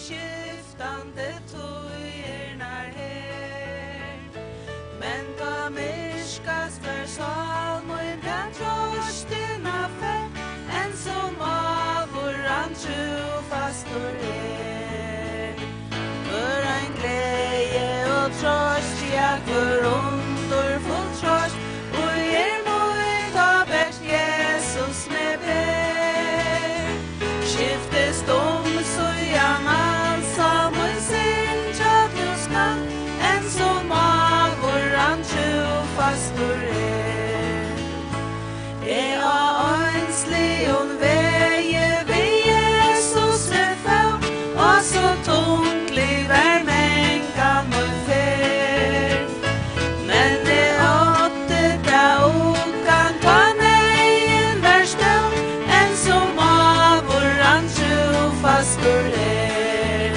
skiftande tøyernar her. Men ta myrskast for salmoen den trostina fer, en som avvoran trofastor er. For en glede og trost, ja, for underfull trost, og mot av best Jesus med ber. Skiftes så gärna som en syndrat ljuskan, en som avvoran trofastor er. Har önslig och väje vid Jesus är få, och så tunglig är mänkan och fär. Men det åtte där okan ta nejen vär stöv, en som avvoran trofastor er.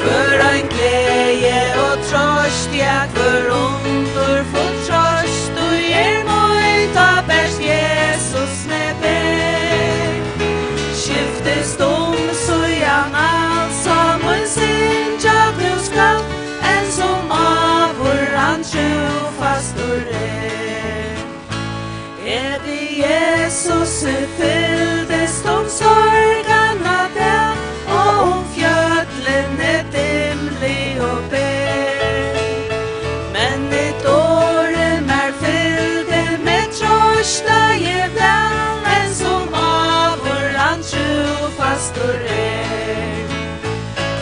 För en glädje och trost, ja, för underfull trost, och mot av bäst Jesus med ber. Skiftes så gärna som en syndrat ljuskan, en som avvoran trofastor er. Vid Jesus fylldes sorgarna där, och fjöllen dimlig och ber. Men ett år fyllde med trosta ge väl, en som avvoran trofastor er.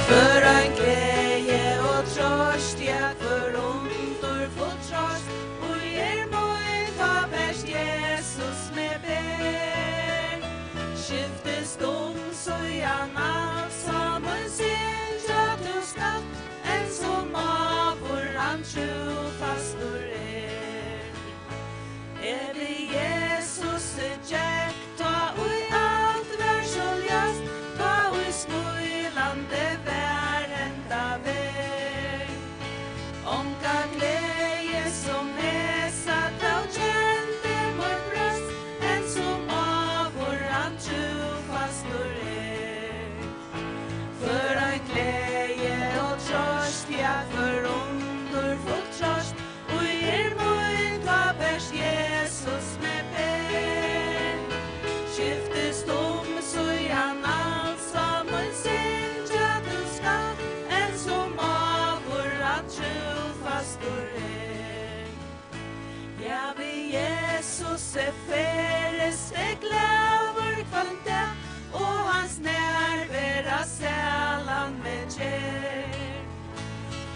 För en glädje och trost, ja, för underfull trost, och mot av bäst Jesus med ber. Skiftes så gärna som en syndrat ljuskan, en som avvoran trofastor er. Vid Jesus gäck ta och allt vär så ljust, ta och smulande vär ända väg. Onka glädje som satt och kände mot bröst, en som avvoran trofastor er. För en glädje och trost, ja, för underfull trost, och mot av bäst Jesus med ber. Skiftes så gärna som en syndrat ljuskan, en som avvoran trofastor er. Ja, vid Jesus färres det glädjer kvante, och hans närvara sällan med kär.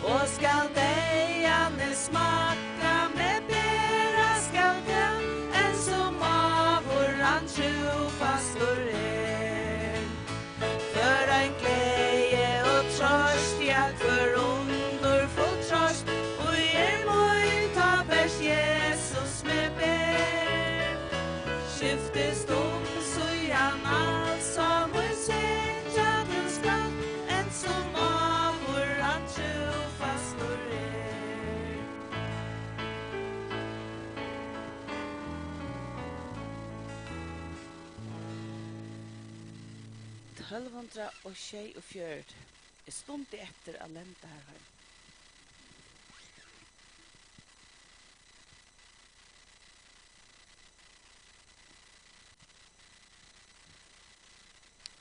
Och skall dejan smaka med bära skall den, en som avvoran trofastor er. För en glädje och trost, ja, för underfull trost, och mot av bäst Jesus med ber. Skiftes så gärna som en syndrat ljuskan, en som avvoran trofastor er. 1224 stund efter att lända här.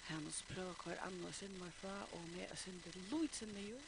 Hans prøver hver annen sin meg fra, og med sin det lyd sin nye.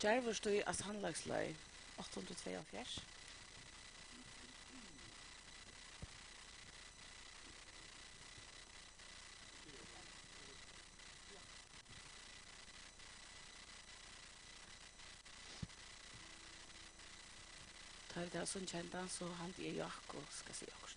Djärvor stod i sannlagslöj 872. Tar vi det som kända så han är Jakob ska se också.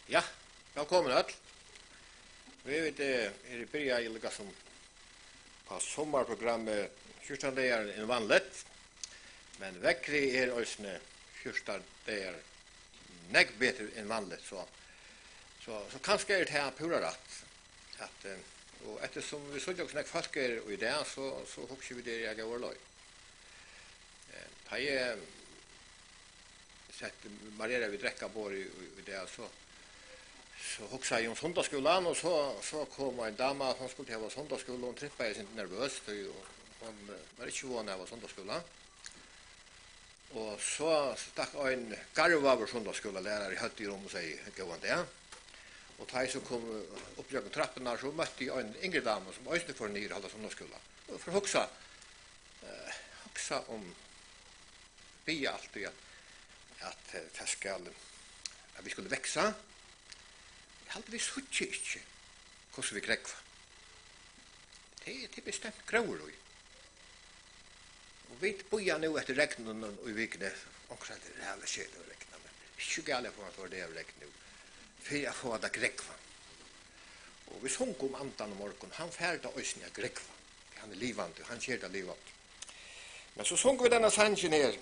Ja, velkommen all. Vi vet i början i lika som på sommarprogrammet 14 dagar en vanligt. Men veckri ösne 14 dagar nägg bättre än vanligt så kanske det här pura rätt att och eftersom vi såg också nägg folk i det så hoppas vi det jag går loj. Jag sett Maria vi dräcka bor i det så huxade jag om söndagsskolan och så kom en dama som skulle ha söndagsskolan och trippade sig inte nervös och hon var inte van av söndagsskolan. Och så stack en garvaver söndagsskola lärare i högt i rum och säger gå det. Och taj så kom upp jag trapporna så mötte jag en yngre dam som också får ner hålla söndagsskola. Och för huxa om be alltid att det skall att vi skulle växa. Halt vi suttje ikke hvordan vi grekva. Det er bestemt grauer. Og vi boja nu etter regnen og i vikene, omkring det hele skjede å regna, men ikke gale på at det er regn nu, for jeg får det grekva. Og vi sunk om andan om morgon, han færda òsne a grekva. Han er livande, han kjer det livande. Men så sunk vi denne sangen her,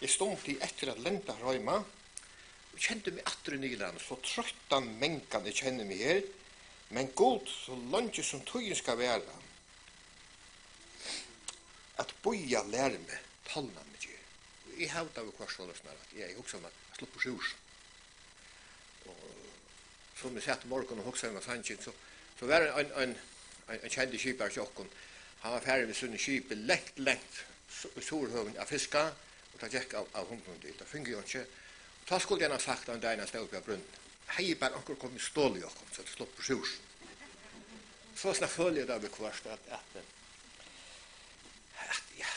i stund i etter at lenta røyma, kjente meg atter i Nyland, så trøttan mengan jeg kjenner meg her, men god, så langt som tøyen skal være, at boja lærer meg tallene meg gjør. Jeg hevde av hver sånn at jeg også om at jeg slår på sjurs. Og som jeg sett i morgen og hoksa om Sandskin, så var det en kjente skipar til okken. Han var ferdig ved sunne skipet lengt i Sorhøven av fiska, og det gikk av hunden dit. Det fungerer jo ikke. Og da skulle jeg ha sagt en dag når jeg stod oppe av brunnen, hei bare anker kom i stål i okken, så det slår på sjurs. Så sånn følger jeg da ved kvart at ja,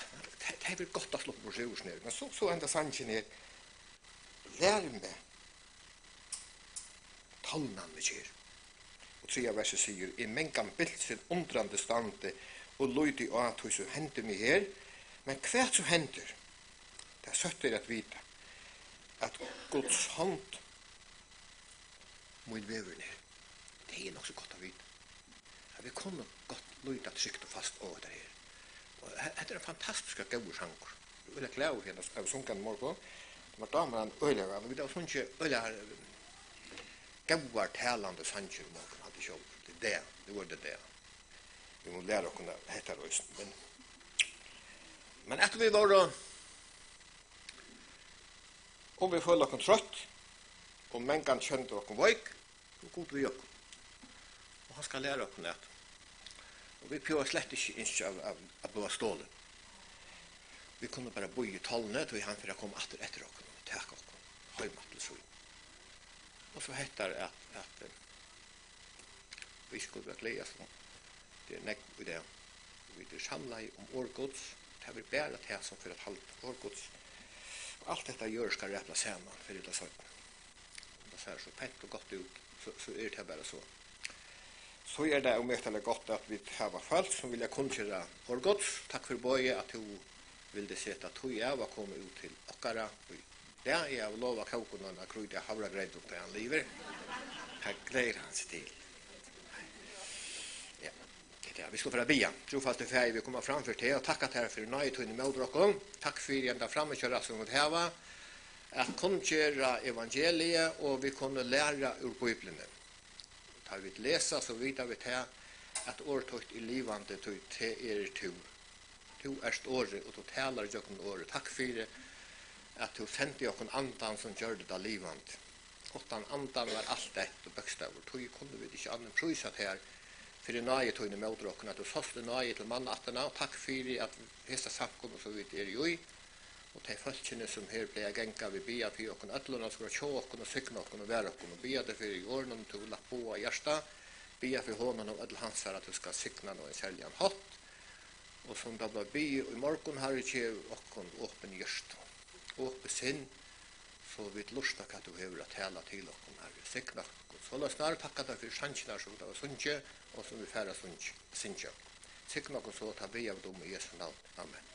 det er godt å slå på sjurs nere. Men så enda Sandskin her, lær meg tallene vi gjør. Og 3 verset sier, i mengan bilt sin undrande stande, og løyde i at hva som hender meg her, men hva som hender, det er søtt at vite, at Guds hånd må vever ned. Det er nok så godt å vite. At vi kunne godt løyde trygt og fast over det her. Og det er en fantastisk gode sanger. Jeg vil glede henne av sunken morgen. Det var damer han øyler, og vi da sånn ikke øyler gauar talande sanger morgen hadde kjøpt. Det var det. Vi må lære å kunne hette røysen. Men etter vi var om vi føler oss trøtt, og mengan kjente oss veik, så god vi oss. Og han skal lære oss det. Og vi prøver slett ikke av blå stålen. Vi kunne bare bo i tallene, og han for å komme etter oss, og take oss, høymat til så. Og så heter det at vi skulle være glede som det er nekk i det. Vi er samlet om årgods, det er bare det som for et halvt årgods. Og alt dette gjør skal ræpla sammen for det sånn. Det ser så pent og godt ut, så er det bare så. Så er det omøttelig godt at vi har folk som vil kunngjøre årgods. Takk for Bogi at du ville sette at du var kommet ut til okkara. Det er jeg lov av kaukunnen av krydde havregreit opp til han liver. Her gleder han seg til. Ja, vi skal få bia. Trofast er ferdig vi kommer framfor til, og takk at her for nøytøyne med dere. Takk for enda fremmekjøret som vi har. At kunngjøre evangeliet, og vi kunne lære ur Bibelen. Da vi leser, så vet vi til at årtøyt i livande til er to. To erst året, og du taler jokken året. Takk for at du sendte jokken andan som gjør det da livande. Åttan andan var alt ett og bøkstaver. Tog kunne vi ikke annet prøysat her, for det nøye tøyne med dere, at du såste nøye til mannattene, og takk for at hese samkommet så vidt er i. Og de folkene som her ble genga, vi bia for okken ødlerne, skulle tjå okken og sykne okken og være okken, og bia det for i årene til å la på av hjertet, bia for hånden og ødel hans her at du skal sykne noe særlig en hatt. Og som da ble bia i morgen har ikke okken åpen hjert, åpen sinn, så vi lusta hva du hever å tale til okken her. Sykne okken. Så la oss snart takke deg for sjansene som det var sunnkje, og som vi færre sunnkje. Sykne okken så ta bia av dem i Jesu navn. Amen.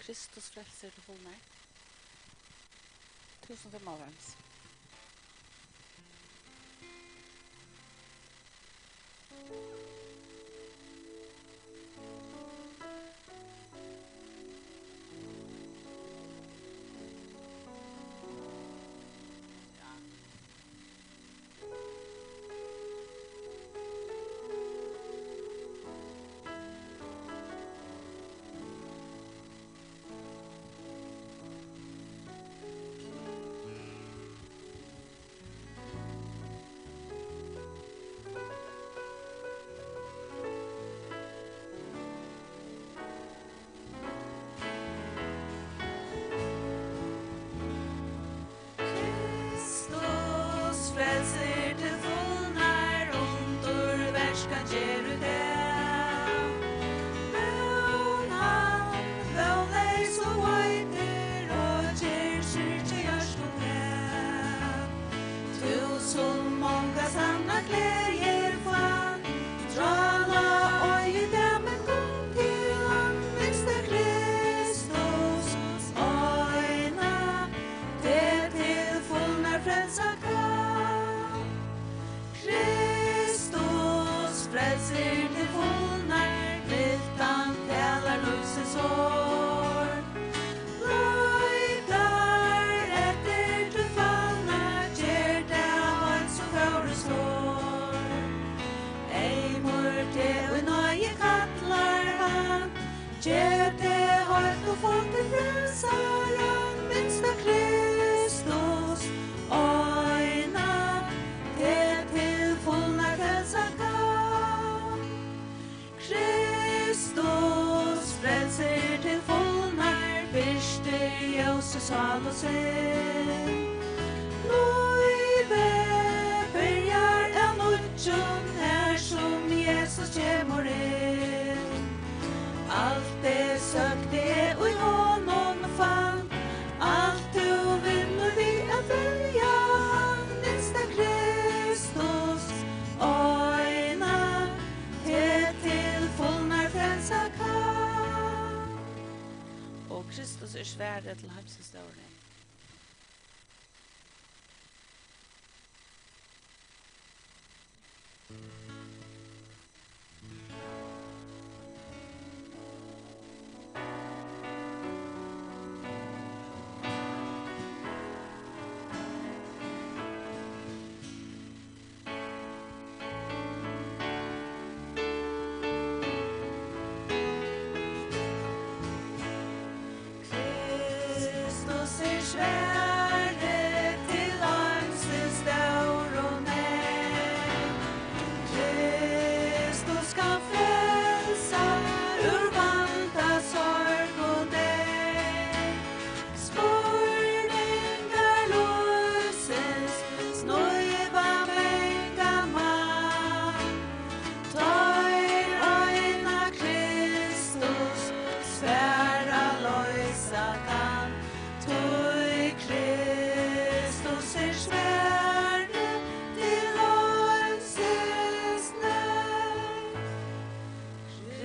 Kristus frelser til holmer. 1095. Jesus sal og sinn. Løyve byrjar en utjun her som Jesus kjemur inn. Alt det søkte og i honom fann, alt du vinner vi at velja han, nesta Kristus, øyna, til fullnar frelsa kan. Og Kristus svære til heimshistorien. Kristus svære til åndsens stor og nær. Kristus skal frelsa ur vanta sorg og nær. Spurningar løses, snøyva menga mann. Tar øyna Kristus, sværa løysa kan. Tøy Kristus svære til åndsens nær.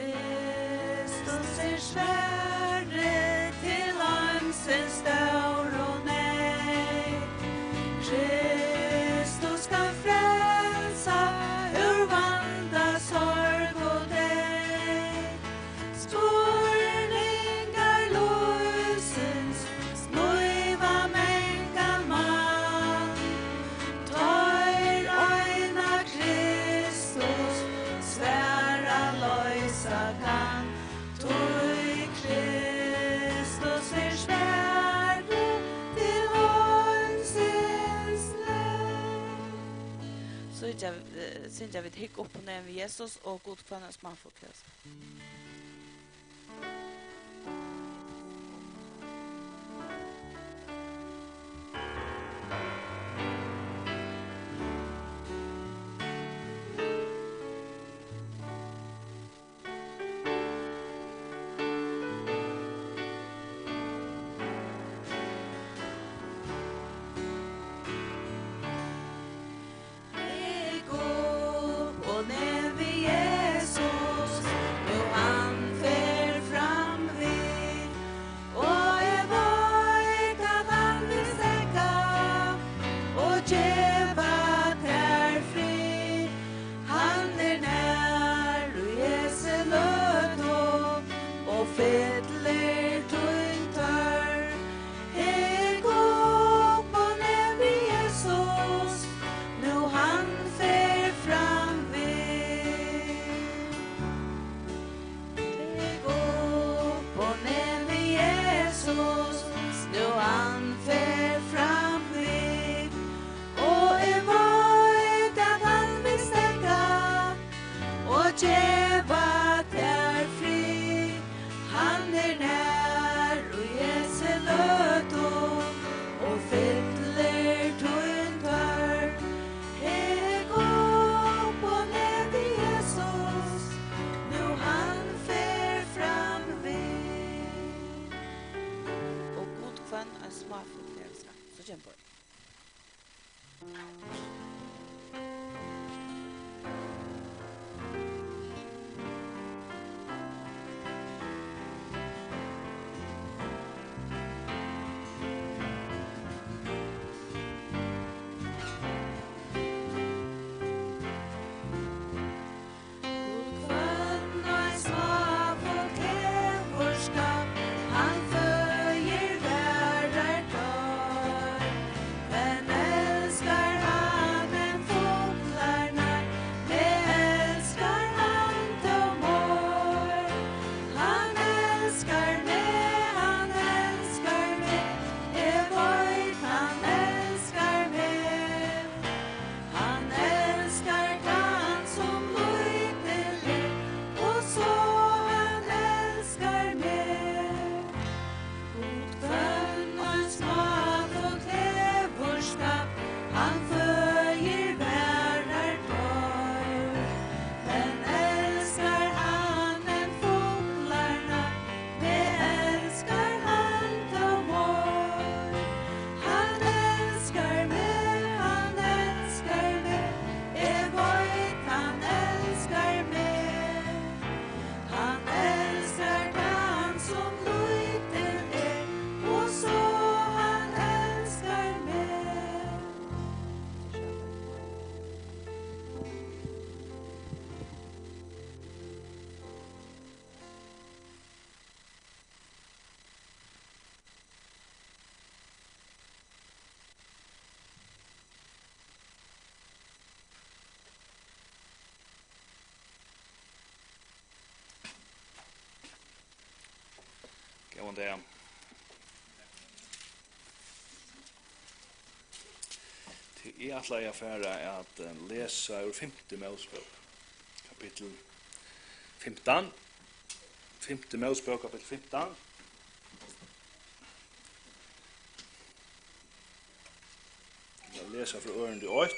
Kristus svære til åndsens stor og nær. Kristus skal frelsa ur vanda sorg og deg. Spurningar løsens, snøyva menga mann. Tar øyna Kristus, sværa løysa kan. Tøy Kristus svære til åndsens nær. Så synes jeg vi hikk opp og ned med Jesus og god kvannes mannfolk. Hik opp og ned ved Jesus, nu han fer fram vid. Og jeg veit at han vil stekka og djeva ter fri. Han nær og Jesu løto og fedler tuntar. Hik opp og ned ved Jesus, nu han fer fram vid. Hik opp og ned ved Jesus, nu han fer fram vid. Og jeg veit at han vil stekka og djeva ter fri. Han nær og Jesu løto og fedler tuntar. Hik opp og ned ved Jesus, nu han fer fram vid. Og god kvannes mannfolk. Så kjenn på det. Han føyer værer tar, men elskar han Gåan det. Jeg atla jeg færa at lesa ur 5. Mosebok, kapittel 15. 5. Mosebok, kapittel 15. Jeg leser fra øren til 8.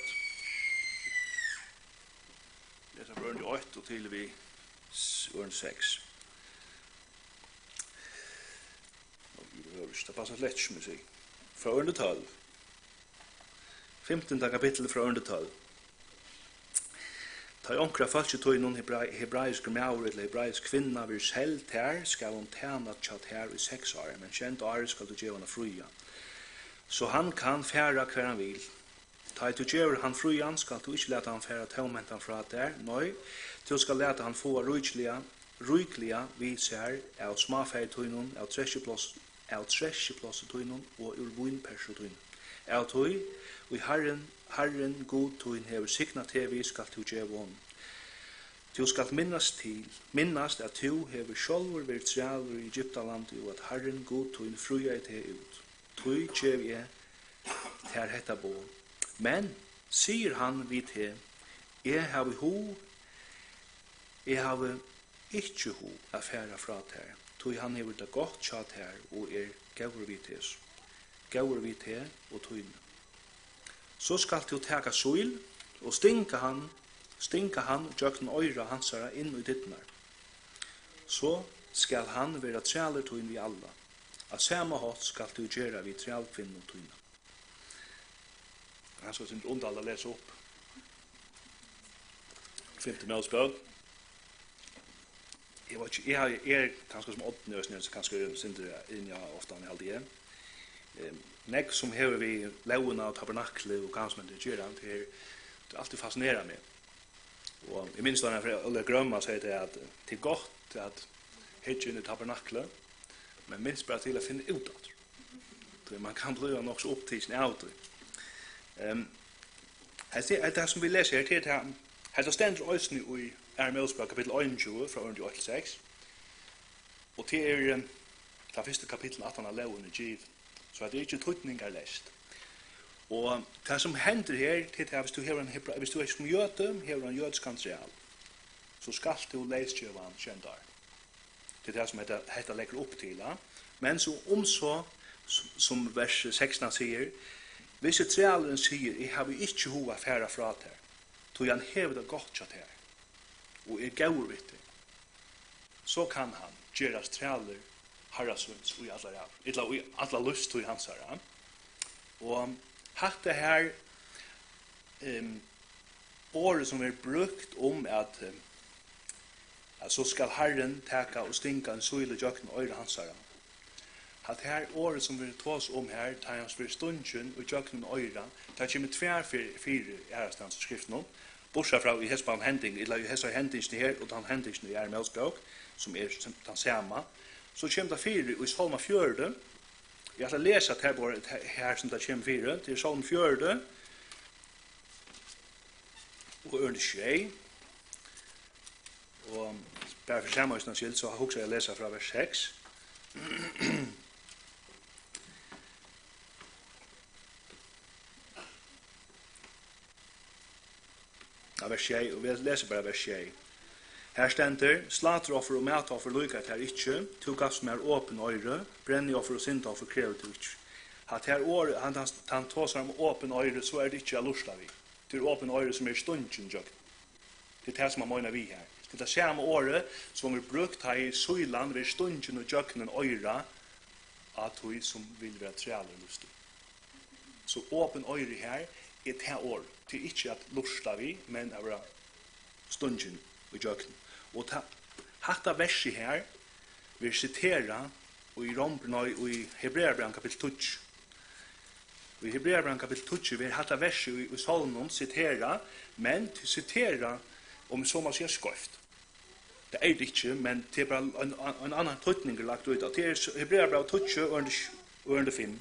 Leser fra øren til 8 og til vi øren 6. Det passer slett som jeg sier. Fra øren til 12. 15. kapittel fra øren til 12. Ta onkra falsketøy noen hebraisk maur eller hebraisk kvinna vir selv her, skal hun tjena tjatt her i 6 år, men kjent år skal du gjøre henne fruja. Så han kan færa hver han vil. Ta du gjør han frujan, skal du ikke lete han færa tøvmentan fra der, nøy, du skal lete han få rykliga vis her av småfeirtøynun, av tresjeplossetøynun og ur vinpersetøynun. Av tøy, og Herren god tøyn hever signa tevi skal du gjøre hon. Du skal minnast at du hever sjolver vært træver i Egyptalandet og at Herren god tøyn fruja i te ut. Tøy gjør jeg ter hetta bo. Men, sier han vid te, jeg har ikke ho affæra fra ter, tøy han hever det godt tjatt her og gaur vid tes. Gaur vid te og tøyne. Så skal du teka soil og stinka han jøkken øyra hansara inn i dittnar. Så skal han vera træler tøyn vi alla. Av samme hatt skal du gjøre vi trælkvinn og tøyna. Han skal sin undal å lese opp. 5. Mosebok. Jeg kanskje som 8 nøsner, så kanskje synder inn jeg ofte han held igjen. Nek som hever vi launa og tabernakle og gansmenn til Gjøran, det er alltid fascinerer meg. Og jeg minns da når Ulle Grømma sier det at det er godt at hedgen i tabernakle, men minst bare til å finne ut av det. Man kan bli nok så opptidsen av det. Det som vi leser her, det er det stender øyne i Mosebok kapittel 21 fra 1-6, og det er det første kapittel 18 av loven i Giv. Så det er ikke tøytningar lest. Og det som hender her, det er hvis du er som jøte, hever en jødisk material, så skal du lesgjøve han kjendar. Det er det som heter legger opp til. Men så, som vers 16 sier, hvis trealeren sier, jeg har ikke hova færa fra til, så han hever det godt kjatt her, og gaur vidt det, så kan han gjøres trealer harrasvunds og i alla lust og i hans herra. Og hatt det her året som er brukt at så skal Herren teka og stinka en søyle jøkken og øyre hans herra. Hatt det her året som vi tås her, tar hans for stundjen og jøkken og øyre, tar kommer 2-4 ærastans i skriften bortsett fra i hespan hending, eller i hespa hendingsen her, og den hendingsen i Mosebok, som er den samme, så kommer det 4 i Salma 4. Jeg har lest her som det kommer 4. Det er Salma 4. Og ørne 6. Og bare for samme skyld, så har jeg lest fra vers 6. Ja, vers 6, og vi leser bare vers 6. Her stender, slateroffer og matoffer lykket her ikke, to gass med åpen øyre, brenneoffer og syndoffer krever det ikke. At her året, han tåser om åpen øyre, så er det ikke lusta vi. Det er åpen øyre som er stundjen jøkken. Det er det som man mener vi her. Det er det samme året som er brukt her i søyland ved stundjen og jøkken og øyre, at vi som vil være trealer lustig. Så åpen øyre her er det år. Det er ikke at lusta vi, men at være stundjen og jøkken. Og hatta verset her vi citera og i Hebreerbrevet kapittel 2. Og i Hebreerbrevet kapittel 2 vi hatta verset i Salmon citera, men til citera om så man sier skrift. Det er det ikke, men det er bare en annan tøytning lagt ut. Det er Hebreerbrevet 2 og 5.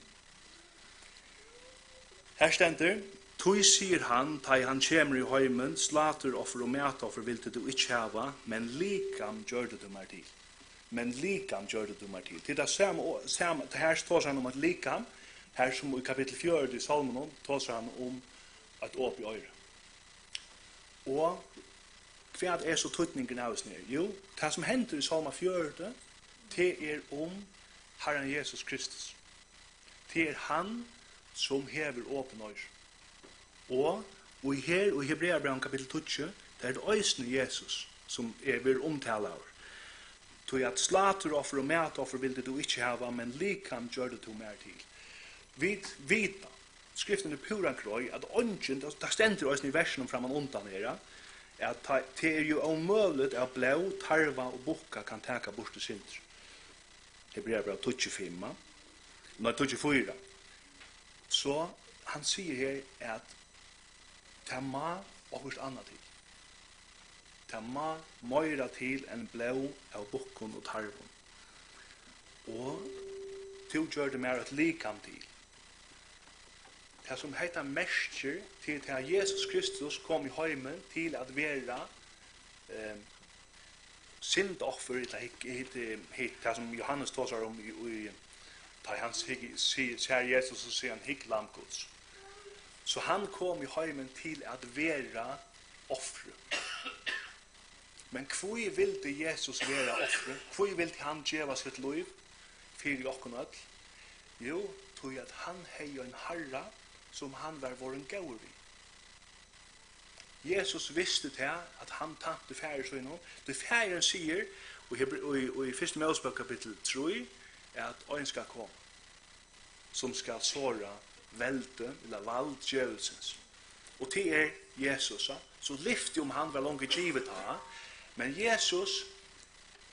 Her stender, tøy sier han, ta han kjemur i heimen, slateroffer og matoffer vil du ikke hava, men likam gjør du meg til. men likam gjør det du mer til. Til det samme, det her står han om at likam, her som i kapittel 4 i Salmen, står han om at åp i øyre. Og hva er så tøtningen av oss nere? Jo, det som hender i Salmen 4, det om Herren Jesus Kristus. Det han som hever åpen øyre. Og her, og i Hebreerbrevet kapittel 20, det det øysene Jesus som vil omtale av. Tog at slateroffer og matoffer vil du ikke hava, men likam gjør det du mer til. Vita, skriften pura krøy, at ånden, det stender også i versen framan undan her, at det jo omøvlet at blå, tarva og bukka kan taka bort til synder. Hebreerbrevet 25, 24. Så han sier her at det må og annet til. Det må møyra til en blå av bukkun og tarvun. Og to gjør det mer et likam til. Det som heter mersker til at Jesus Kristus kom i heimen til at være syndoffer, det som Johannes tåsar om i da han sier Jesus og sier han hikk lamgods. Så han kom i heimen til at være offre. Men hvor ville Jesus være offre? Hvor ville han gjøre sitt liv for okken ødel? Jo, tog at han hei en herre som han var våren gaur vi. Jesus visste til at han tante fære så innom. Det færen sier, og i 1. Mosebok kapittel 3, at øyn skal komme, som skal såra velde, eller vald djevelsens. Og til Jesus, så lyfte om han var langt givet av, men Jesus,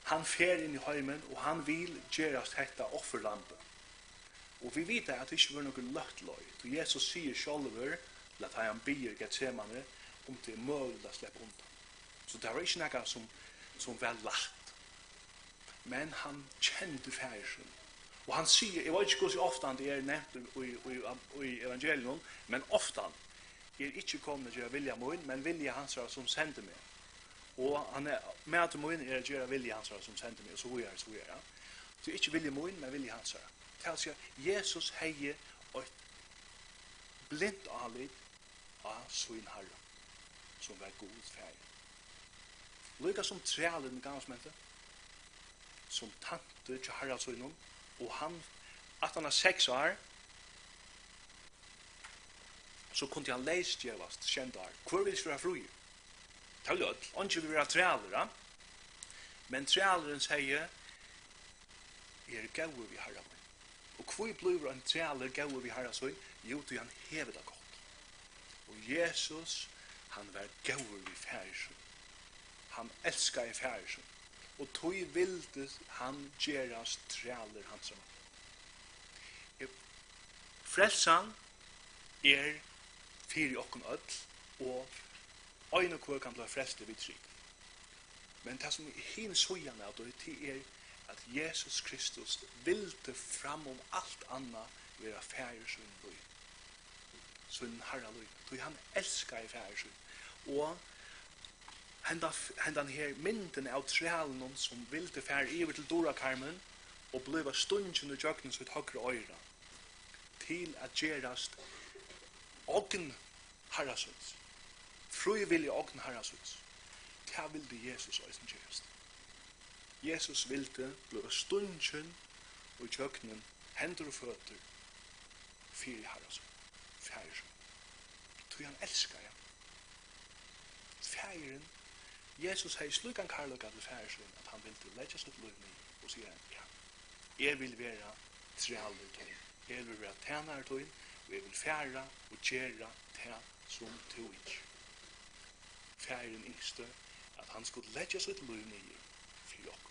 han fer inn i heimen, og han vil gjerast hetta offerlampe. Og vi vet at det ikke var noe løttløy. Så Jesus sier sjølver, at han bier Getsemane, om det mulig å slippe undan. Så det var ikke noe som var lagt. Men han kjente færsen. Og han sier, jeg vet ikke hvor ofte det nevnt i evangeliet, men ofte ikke kommet til å gjøre vilja min, men vilja hans som sendte meg. Og han med til min å gjøre vilja hans som sendte meg, og så videre. Så ikke vilja min, men vilja hans. Det er at Jesus heier et blindt anlitt av sin herre, som var god ferie. Lika som trealen gangsmente, som tante til herre søgnom, og han, at han 6 år, så kunne han leist gjevast, kjent år. Hvor vil være fru? Det er lød, han ikke vil være trealere, men trealeren sier, gaur vi herre. Og hvor blir en trealer gaur vi herre søgn? Jo, til han hever det godt. Og Jesus, han var gaur vi færsen. Han elskar i færsen. Og tog vilde han gjerast trealer hans. Frelsan fyri okkun öll, og øyne hvor kan bli frelste vid trygg. Men det som hin søyan av det at Jesus Kristus vilde fram om alt anna vera fære sin løy. Sin herra løy. Tog han elskar i fære sin. Og hendan her mynden av trealen som vilde fære iver til Dorakarmen og bliva stundjen i jøkken sitt høyre øyra til at gjerast ogn herrasuns. Frivillig ogn herrasuns. Det vilde Jesus eisen gjerast. Jesus vilde bliva stundjen i jøkken hender og føtter fyri herrasuns. Færen. Tog han elskar ja. Færen Jesus har slukan karlokka til færsen at han vil leggja sitt liv ned og sier ja, jeg vil være trealer tøyn, jeg vil være tænare tøyn, og jeg vil færa og gjera tæ som tøyn. Færen yngste at han skulle leggja sitt liv ned for okk.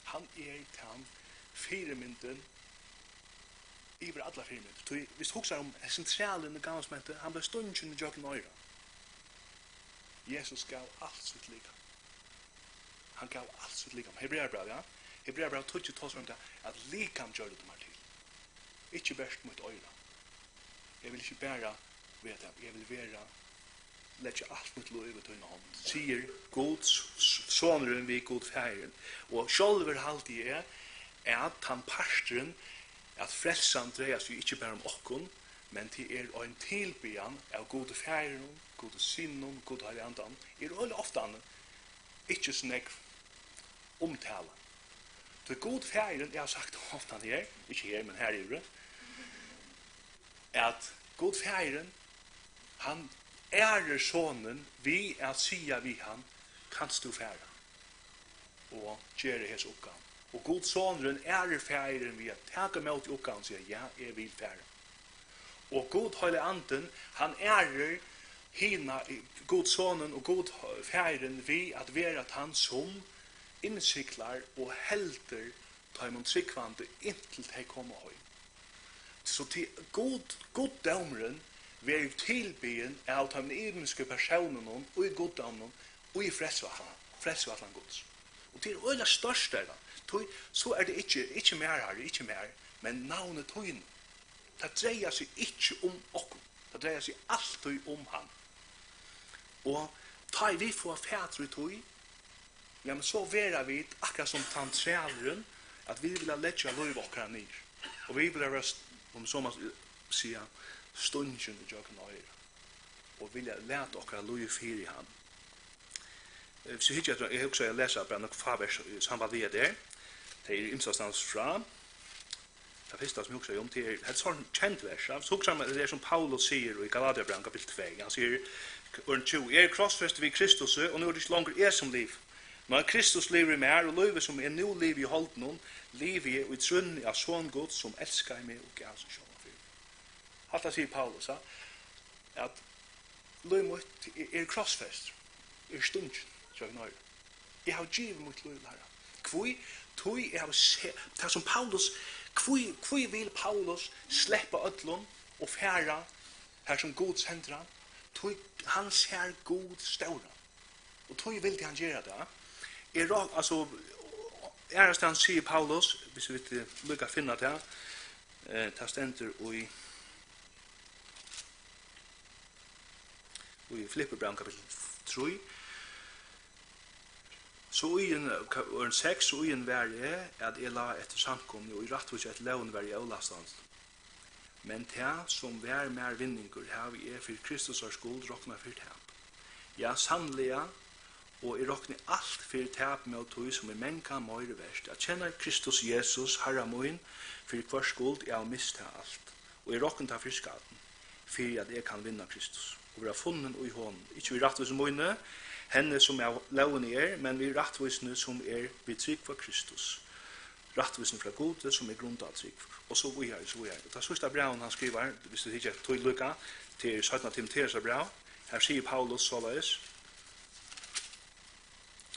Han tann firemynden iver alla firemynden. Hvis du huksar om essensialen i gammelsmente, han ble stundjen i jøkken øyra. Jesus gav alt sitt likam. Han gav alt sitt likam. Hebreerbrev, ja? Hebreerbrev tog ikke tås om det, at likam gjør det meg til. Ikke bært mot øyra. Jeg vil ikke bæra veta, jeg vil vera, letja alt mitt lov i tøyne hånd. Sier Guds sonren vi god færen. Og sjálver haldi er at han pastren at frelsan dreier seg ikke bare om okkon, men til en tilbyan av gode færen, gode sinnen, gode hariandan, veldig ofte ikke snakk omtale. Til god færen, jeg har sagt ofte her, ikke her, men her i det, at god færen, han ærer sonen vi at sia vi han, kanst du færa, og gjøre hans oppgaven. Og god sonren ærer færen vi at taka mot oppgaven og sier, ja, jeg vil færa. Og god høyle anden, han ærer hina, god sonen og god færen vi at være at han som innsiklar og helder taimon tryggvande inntil de kommer høy. Så til god dømren ver tilbyen av de imenske personene og i goddommen og i fredsvattene gods. Og til øyla største så det ikke mer her, ikke mer, men navnet tøyne. Det dreier seg ikke om okkur, det dreier seg alltid om han. Og ta vi får fætre tøy, ja, men så vera vi akkurat som tantræleren, at vi vil letja løyve okkara nir. Og vi vil være, om så man sier, stundjen i jøkken øyre, og vilja lete okkara løyve fyr i han. Så hittir jeg husker jeg leser bare nok favers samband vi der, det imstastans fra, det første som jeg husker om, det et sånn kjent vers, så husker jeg det som Paulus sier i Galaterbrevet kapitel 2, han sier, ord 20, krossfest vi Kristus, og nå det ikke langer som liv. Når Kristus lever i meg, og livet som nå liv i holden, liv i og i trunn av sånn Gud som elsker meg og gav seg sjån for. Alt det sier Paulus, at liv mot krossfest, stundjen, så jeg nøyre. Jeg har givet mot liv, herre. Kvui jeg har sett, det som Paulus, kvui vil Paulus sleppa ödlun og færa her som Gud sender han, kvui han ser Gud ståra. Og kvui vil han gjøre det. Altså, ærast han sier Paulus, hvis vi ikke lykker å finne det, det stender i Filipperbrevet kapitel 3, så i en 6, så i en verje, at jeg la etter samkomne, og i rettvis et levn verje avlastans. Men det som vær mer vinninger, her vi for Kristus og skuld, råkna for tap. Ja, sannelig, og jeg råkner alt for tap med tog som menka møyre verst. Jeg kjenner Kristus Jesus, Herre min, for hver skuld, jeg har mistet alt. Og jeg råkner for skaden, for at jeg kan vinna Kristus. Og vi har funnet i hånden, ikke vi rettvis møyne, henne som loven men vi rettvisene som vi trygg for Kristus. Rettvisene fra Gode som grunnt av trygg for. Og så vi her, så vi her. Det er sørste braun han skriver, hvis det ikke tog lykka, til 17. Timotheus braun. Her sier Paulus såleis.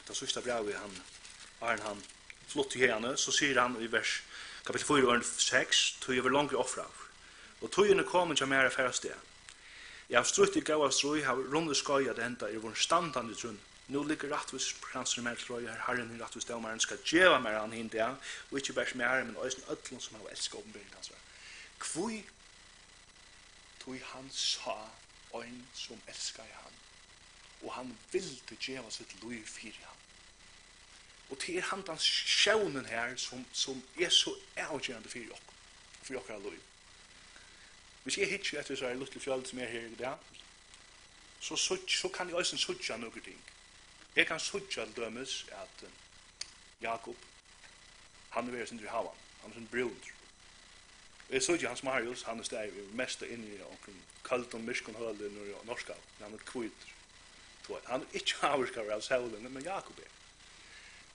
Det er sørste braun han flott til henne, så sier han i vers kapitel 4, vers 6, tog over langere offra. Og togene kommer til mer affæra sted. Jeg har strutt i gav av strøy, har rundet skøy at enda vår standande trunn. Nå ligger rettvis kransen med strøy, her herren i rettvis delmaren skal djeva mer han hinn det, og ikke bare mer, men også ødlån som har elsket åpenbering hans. Kvui tog han sa øyn som elskar han, og han ville djeva sitt liv fyrir han. Og til han den sjøvnen her som så avgjørende fyrir okkar liv. Hvis jeg hittir etter så lukte fjall som her i dag, så kan jeg også sutja noen ting. Jeg kan sutja dømes at Jakob, han er sin i havan, han er sin brun. Jeg sutja hans Marius, han steg mest inni i kalt og myskon hølen og norska, han er kvitt. Han er ikke avvirkar av saulen, men Jakob er.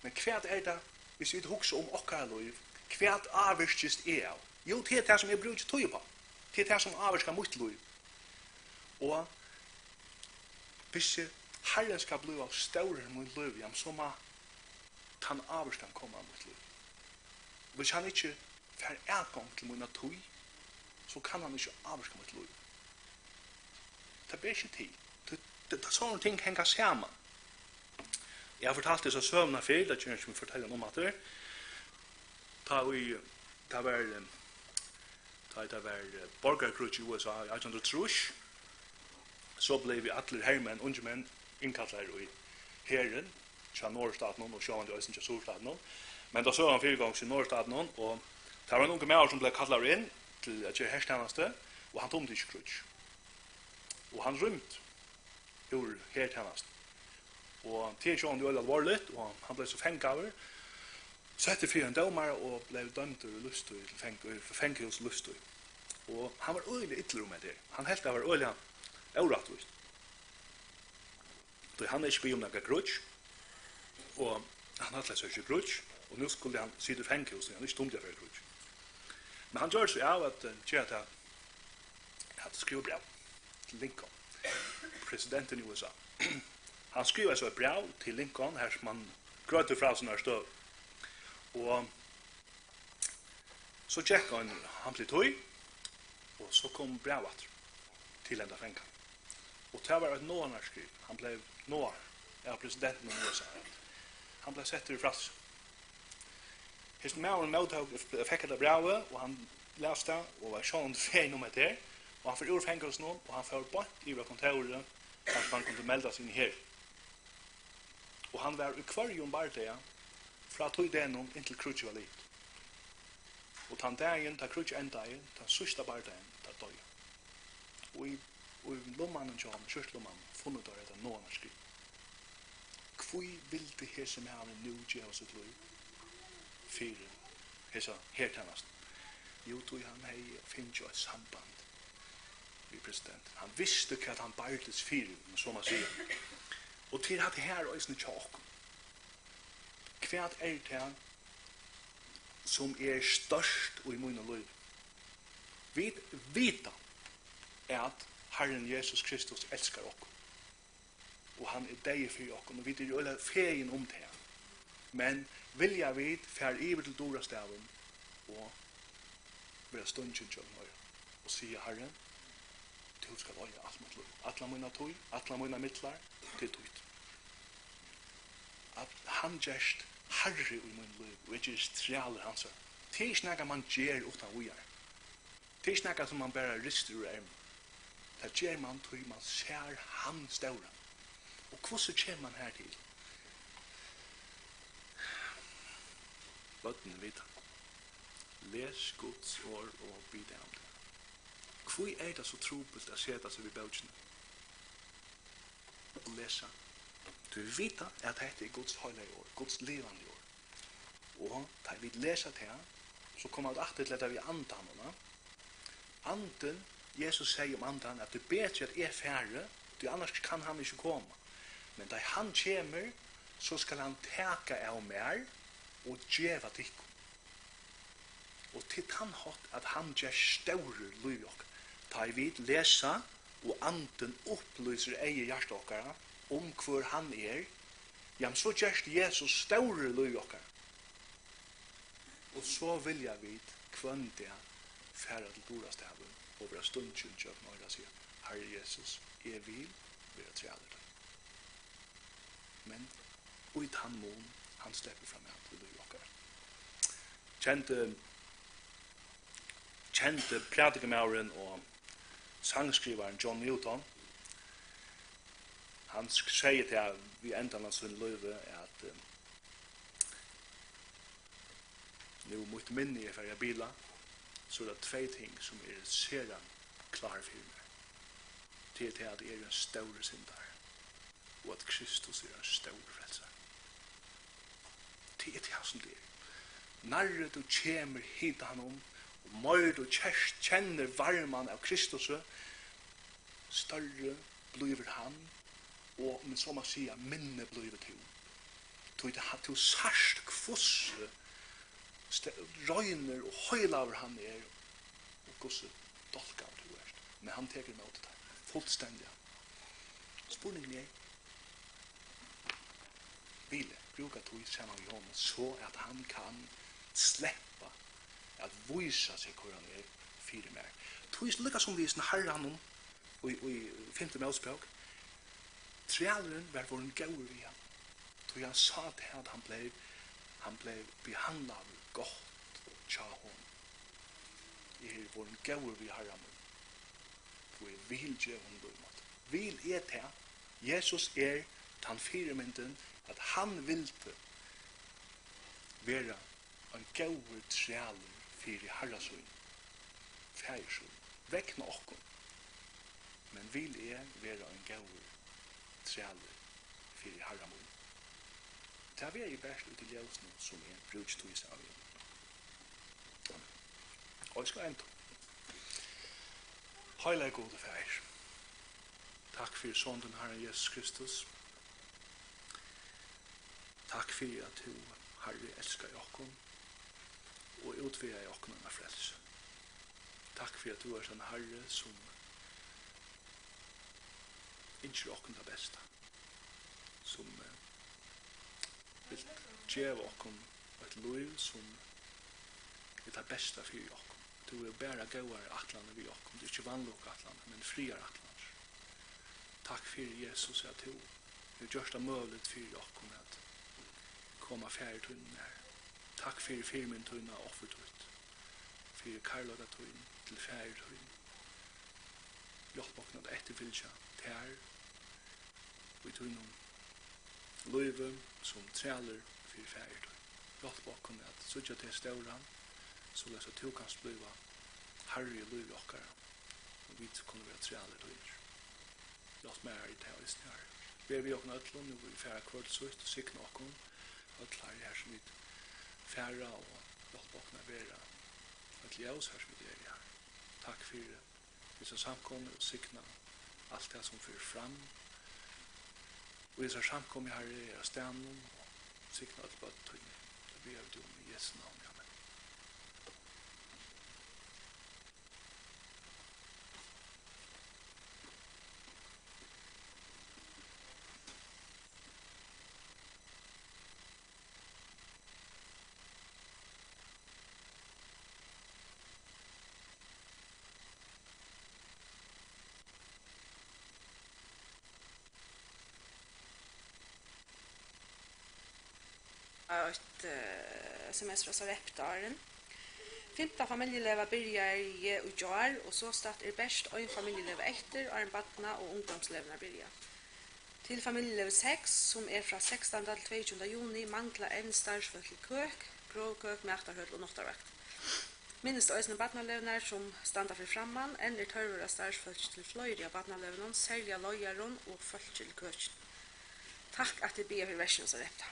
Men hva det, hvis vi hukser om okkar liv, hva avvirkist er av? Jo, det det som jeg bruker tøy på. Det det som avvirkar mitt liv. Og hvis Herren skal bli av større enn mitt liv, så må han avvirkar komme av mitt liv. Hvis han ikke får adgang til min tøy, så kan han ikke avvirka mitt liv. Det blir ikke tid. Det er sånne ting henger sammen. Jeg har fortalt det så søvnene før, det kjenner ikke vi forteller om at det. Det var borgerkrig i USA i 1830, så ble vi alle hermenn, unge menn, innkattet i herren, til Nordstaten og sjåan det østen til Storstaten. Men da så han 4 ganger til Nordstaten, og det var en unge med som ble kallet inn til at gjøre herstjeneste, og han tomte ikke krutsk. Og han rymt ur hertjeneste. Og til sjåan det var alvorlig, og han ble så fengaver, sette for en domare og ble dømt ur lustøy til fengels lustøy. Og han var øyelig ytler med det. Han helt det var øyelig avrattvist. Han ikke be om noe grudge, og han hadde seg ikke grudge, og nå skulle han sitte i fengels, han ikke tomte for grudge. Men han gjør seg av at jeg hadde skrivet brev til Lincoln, presidenten i USA. Han skriver så et brev til Lincoln, her som han grøtte fra sånne støv. Og så tjekket han ble tøy, og så kom brevet til enda fengen. Og det var et nåarskriv. Han ble nåar av presidenten i USA. Han ble sett i frats. His mannen mottog fikk det brevet, og han leste og var sånn fein om det, og han får ur fengelsen og han får bort i kontoret, kanskje han kunne melde seg inn her. Og han var i kvarjon bare fra tog den inntil krutje var litt. Og den dagen, da krutje en dag, den sørste bare dagen, da døg. Og i lommannen til ham, kjørstlommannen, funnet der etter noen har skrivet. Hvor vil det her som har nå gjøre sitt liv? Fire, hesa hertjenest. Jo, tog han hei og finner jo et samband med presidenten. Han visste hva han bartes fire, som man sier. Og til at det her er også tjokk. Hva er det som er størst i munne liv? Vi vita at Herren Jesus Kristus elskar oss. Og han er deg for oss, og vi er jo feien om det. Men vilja vi fær iver til dorastaven og være stunden til høyre og sige Herren, du skal øye alt mitt liv. Atla mine tøy, atla mine mittlar, til tøyt. At han gjerst Herre i min liv, og ikke stræler hans. Det er ikke noe man gjør utan vi er. Det er ikke noe som man bare rister ur ermen. Det gjør man tøy, man ser han ståra. Og hvordan kommer man her til? Bøttene vita. Les Guds ord og bide om det. Hvor er det så trobult å seta seg ved bøtjene? Og lesa. Du vita at dette er Guds heilige ord, Guds levande ord. Og da vi leser det her, så kommer det alltid til at vi andan. Anden, Jesus sier om andan at det er bedre at jeg færre, annars kan han ikke komme. Men da han kommer, så skal han teka av mer og djeva tikkum. Og til han hatt at han gjør større liv okkar. Da vi lesa og anden opplyser eie hjertet okkara om hvor han er, ja, så gjør Jesus større liv okkar. Og så vil jeg vite hvem det færre til dorastaven og være stundkjent kjøkken og jeg sier, Herre Jesus, jeg vil være trealer. Men ut han mån, han slipper frem at vi liv okkar. Kjente predikermauren og sangskriveren John Newton, han sier til vi endan av sin løyve at nu mot minne jeg ferdig bila, så er det 2 ting som er seran klar for meg. Det er at jeg er en større syndar, og at Kristus er en større frelser. Det er det som det er. Når du kommer hit han om, og mer du kjenner varman av Kristus, større blir han, og med som man sier, minne blir det til. Du har til sørst kvosse røyner og høylaver han er, og kvosse dolkaver du er. Men han teker imot det fullstendig. Spurningen er, ville bruka tog sammen med honom så at han kan släppa at visa seg hvor han er fire mer. Tog lukka som vi herre han om i 5. Mosebok. Trealeren var våren gaur vi han. Tog han sa til at han ble behandlet godt tja hon. Jeg er våren gaur vi herre han. For jeg vil gjøre hon løymat. Vil er til Jesus er den firemynden at han vilte vera en gauur trealer fyrir harrasøyn, færsøyn, vekna okkom. Men vil vera en gauur trealer fyrir harramøyn. Det er i bært ut i ljøsene som brukstøys av igjen. Og jeg skal enda. Heilig gode fær. Takk for sånden Herren Jesus Kristus. Takk for at du, Herre, elskar i okkom og utvida i okkom av frelse. Takk for at du er en Herre som innskjer okkom det beste. Som vil gjøre okkom et liv som er det beste for okkom. Du er bare gauare atlaner vi okkom. Du er ikke vanlok atlaner, men friar atlaner. Takk for Jesus at du gjørst det mulig for okkom at koma færre tunnen her. Takk for firmen tunnen og offertutt. For karlaga tunnen til færre tunnen. Hjelp okkom at etterfylja tær og i tunnen løyve som trealer for færre tunnen. Hjelp okkom at sutja til stauran så lesa du kan bliva harri løyve okkara og vi kunne være trealer tunnen. Hjelp meg her i tævisen her. Ber vi okkom ötlun, nu vil vi færa kvöldsut og sikna okkom ötlar her som vi færa og hjelp okkom vera et ljøs her som vi er her. Takk for disse samkommer og sikna alt det som fyrir fram. Og disse samkommer her er stenen og sikna alt bøttøyne. Det ber vi om i Jesu navn. Amen. Ett sms fra Sareptaren. 15 familjeleva byrjar i jar og så start best og en familjeleva etter og en batna og ungdomslevna byrjar. Til familjeleva 6 som fra 16. til 22. juni manglar en starfsfølg til køk, grovkøk, mæktarhøll og noktarvakt. Minst øysene batnalevnar som standa for framman enn tørver av starfsfølg til fløyri av batnalevnan, særlig av løyaron og følg til køkken. Takk at det blir for versen som repta.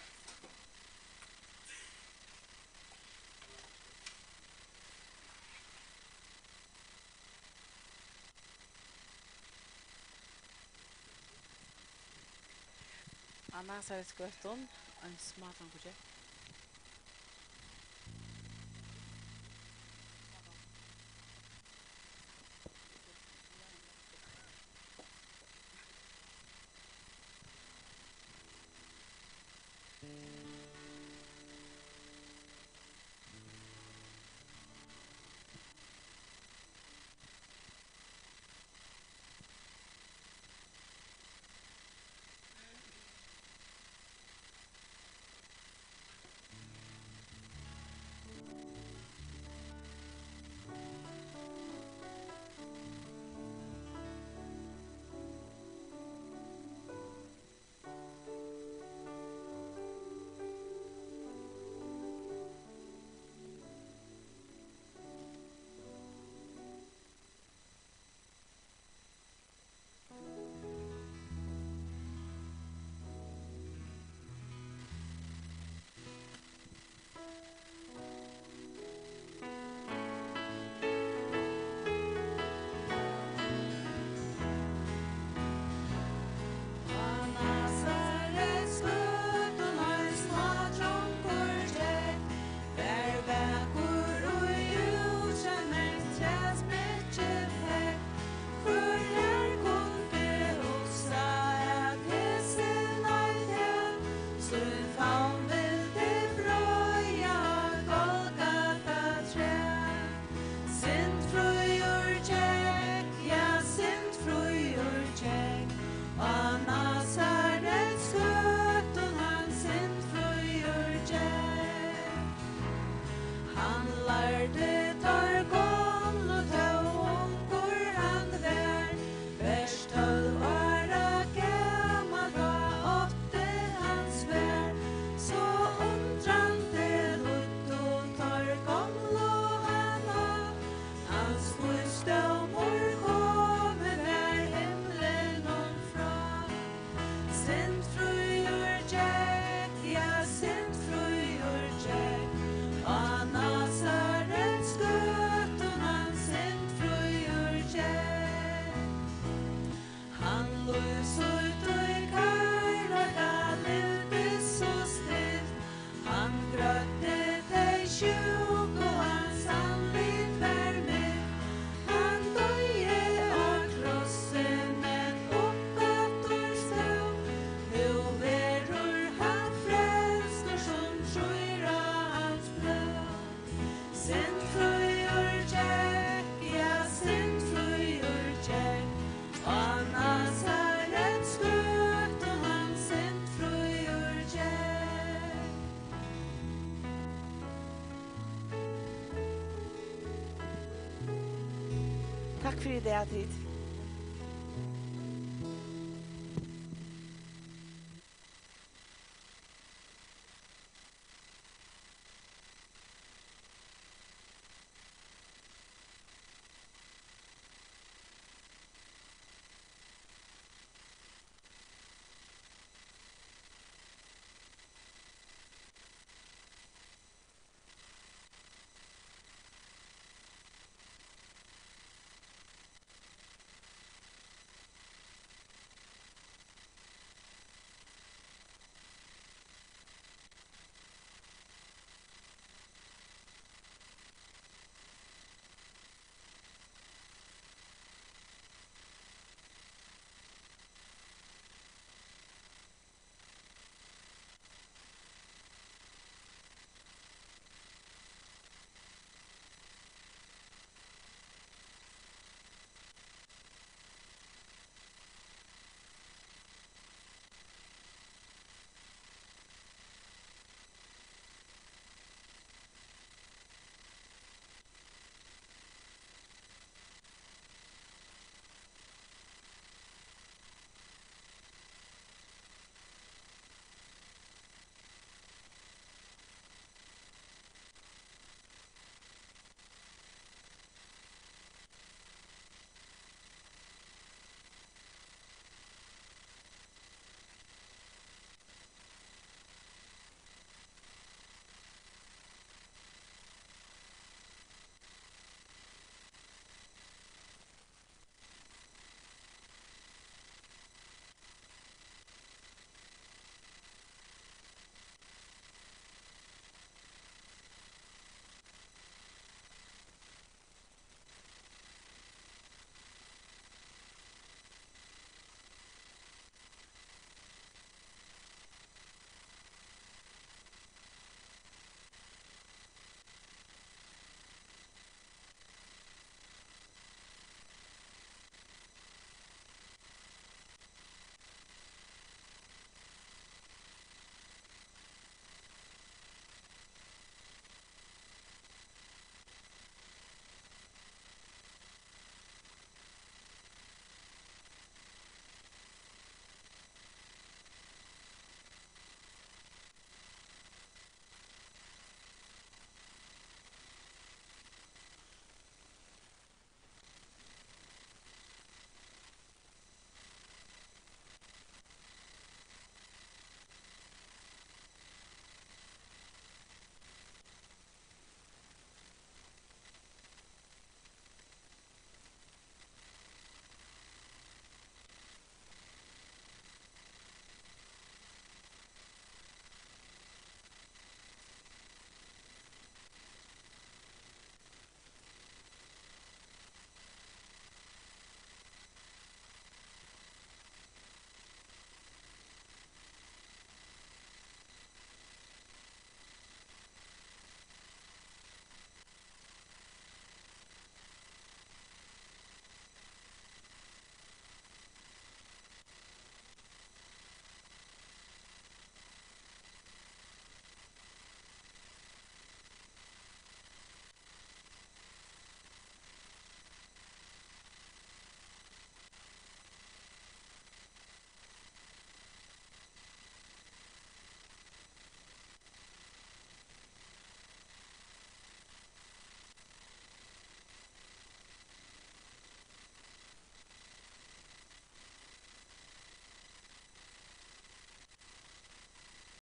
Anna sa det skvøtton, en smatan på kjøk. Takk for det, Tid.